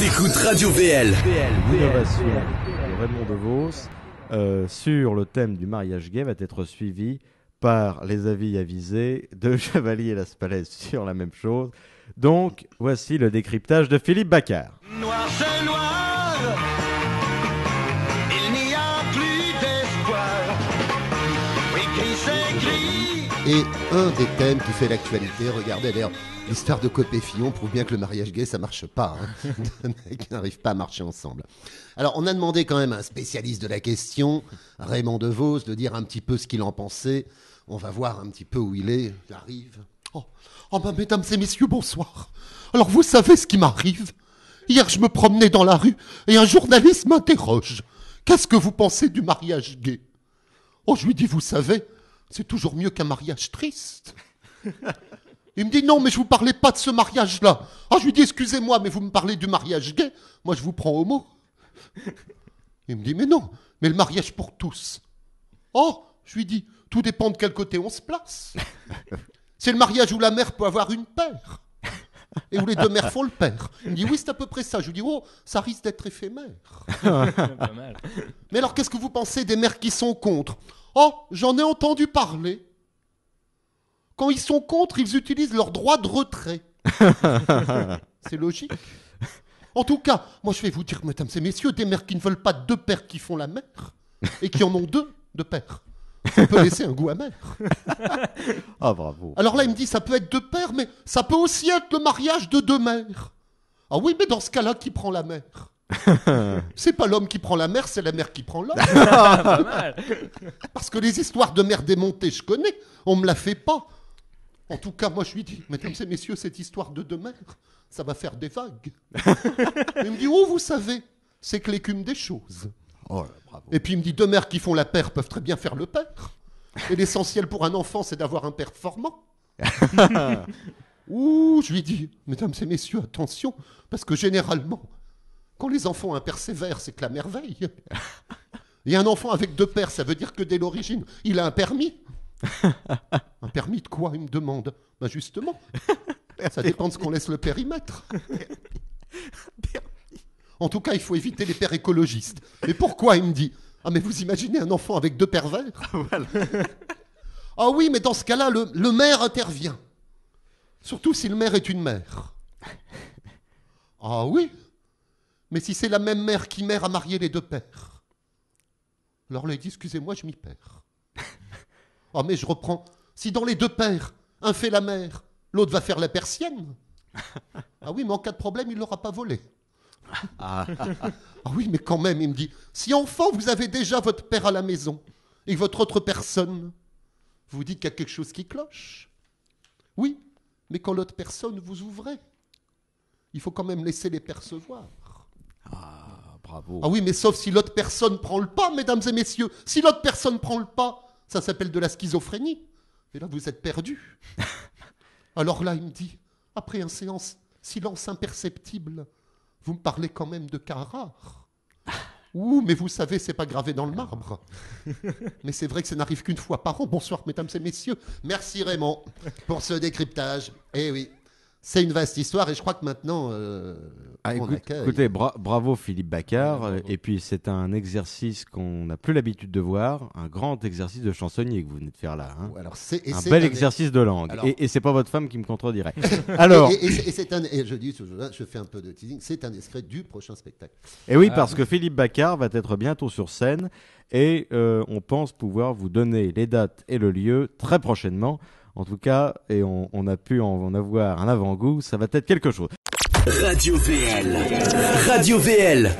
T'écoutes Radio VL. L'innovation de Raymond DeVos sur le thème du mariage gay va être suivie par les avis avisés de Chevalier Las Palais sur la même chose. Donc, voici le décryptage de Philippe Bacquard. Noir c'est noir, il n'y a plus d'espoir. Oui, gris c'est gris. Et un des thèmes qui fait l'actualité, regardez d'ailleurs, l'histoire de Copé-Fillon prouve bien que le mariage gay ça marche pas, hein. Deux mecs n'arrivent pas à marcher ensemble. Alors on a demandé quand même à un spécialiste de la question, Raymond DeVos, de dire un petit peu ce qu'il en pensait. On va voir un petit peu où il est. Il arrive. Oh ben, mesdames et messieurs, bonsoir. Alors vous savez ce qui m'arrive ? Hier je me promenais dans la rue et un journaliste m'interroge. Qu'est-ce que vous pensez du mariage gay ? Oh, je lui dis, vous savez, c'est toujours mieux qu'un mariage triste. Il me dit, non, mais je vous parlais pas de ce mariage-là. Ah, je lui dis, excusez-moi, mais vous me parlez du mariage gay. Moi, je vous prends au mot. Il me dit, mais non, mais le mariage pour tous. Oh, je lui dis, tout dépend de quel côté on se place. C'est le mariage où la mère peut avoir une paire. Et où les deux mères font le père. Il me dit, oui, c'est à peu près ça. Je lui dis, oh, ça risque d'être éphémère. Pas mal. Mais alors, qu'est-ce que vous pensez des mères qui sont contre ? Oh, j'en ai entendu parler. Quand ils sont contre, ils utilisent leur droit de retrait. C'est logique. En tout cas, moi je vais vous dire, mesdames et messieurs, des mères qui ne veulent pas deux pères qui font la mère, et qui en ont deux de pères. Ça peut laisser un goût amer. Ah, bravo. Alors là, il me dit, ça peut être deux pères, mais ça peut aussi être le mariage de deux mères. Ah oui, mais dans ce cas-là, qui prend la mère ? C'est pas l'homme qui prend la mère, c'est la mère qui prend l'homme. Pas mal. Parce que les histoires de mère démontée, je connais, on me la fait pas. En tout cas, moi je lui dis, mesdames et messieurs, cette histoire de deux mères, ça va faire des vagues. Il me dit, oh, vous savez, c'est que l'écume des choses. Oh, là, bravo. Et puis il me dit, deux mères qui font la paire peuvent très bien faire le père. Et l'essentiel pour un enfant, c'est d'avoir un père formant. Ouh, je lui dis, mesdames et messieurs, attention, parce que généralement, quand les enfants ont un père sévère, c'est que la merveille. Et un enfant avec deux pères, ça veut dire que dès l'origine, il a un permis. Un permis de quoi, il me demande. Ben justement, ça dépend de ce qu'on laisse le périmètre. En tout cas, il faut éviter les pères écologistes. Et pourquoi, il me dit ? Ah, mais vous imaginez un enfant avec deux pervers ? Voilà. Ah oui, mais dans ce cas-là, le maire intervient. Surtout si le maire est une mère. Ah oui, mais si c'est la même mère qui mère à marier les deux pères. Alors là, il dit, excusez-moi, je m'y perds. Ah mais je reprends. Si dans les deux pères, un fait la mère, l'autre va faire la persienne. Ah oui, mais en cas de problème, il ne l'aura pas volé. Ah oui, mais quand même, il me dit, si enfant, vous avez déjà votre père à la maison, et votre autre personne, vous vous dites qu'il y a quelque chose qui cloche. Oui, mais quand l'autre personne, vous ouvrez. Il faut quand même laisser les percevoir. Ah, bravo. Ah oui, mais sauf si l'autre personne prend le pas, mesdames et messieurs. Si l'autre personne prend le pas, ça s'appelle de la schizophrénie. Et là, vous êtes perdus. Alors là, il me dit, après un silence imperceptible, vous me parlez quand même de cas rares. Ouh, mais vous savez, c'est pas gravé dans le marbre. Mais c'est vrai que ça n'arrive qu'une fois par an. Bonsoir, mesdames et messieurs. Merci Raymond pour ce décryptage. Eh oui, c'est une vaste histoire et je crois que maintenant, on accueille. Écoutez, bravo Philippe Bacquard. Bravo. Et puis c'est un exercice qu'on n'a plus l'habitude de voir, un grand exercice de chansonnier que vous venez de faire là. Hein. Alors, Un bel exercice de langue. Alors- Et c'est pas votre femme qui me contredirait. Alors, et je dis toujours, je fais un peu de teasing, c'est un extrait du prochain spectacle. et oui, parce que Philippe Bacquard va être bientôt sur scène et on pense pouvoir vous donner les dates et le lieu très prochainement. En tout cas, et on a pu en avoir un avant-goût, ça va être quelque chose. Radio VL. Radio VL.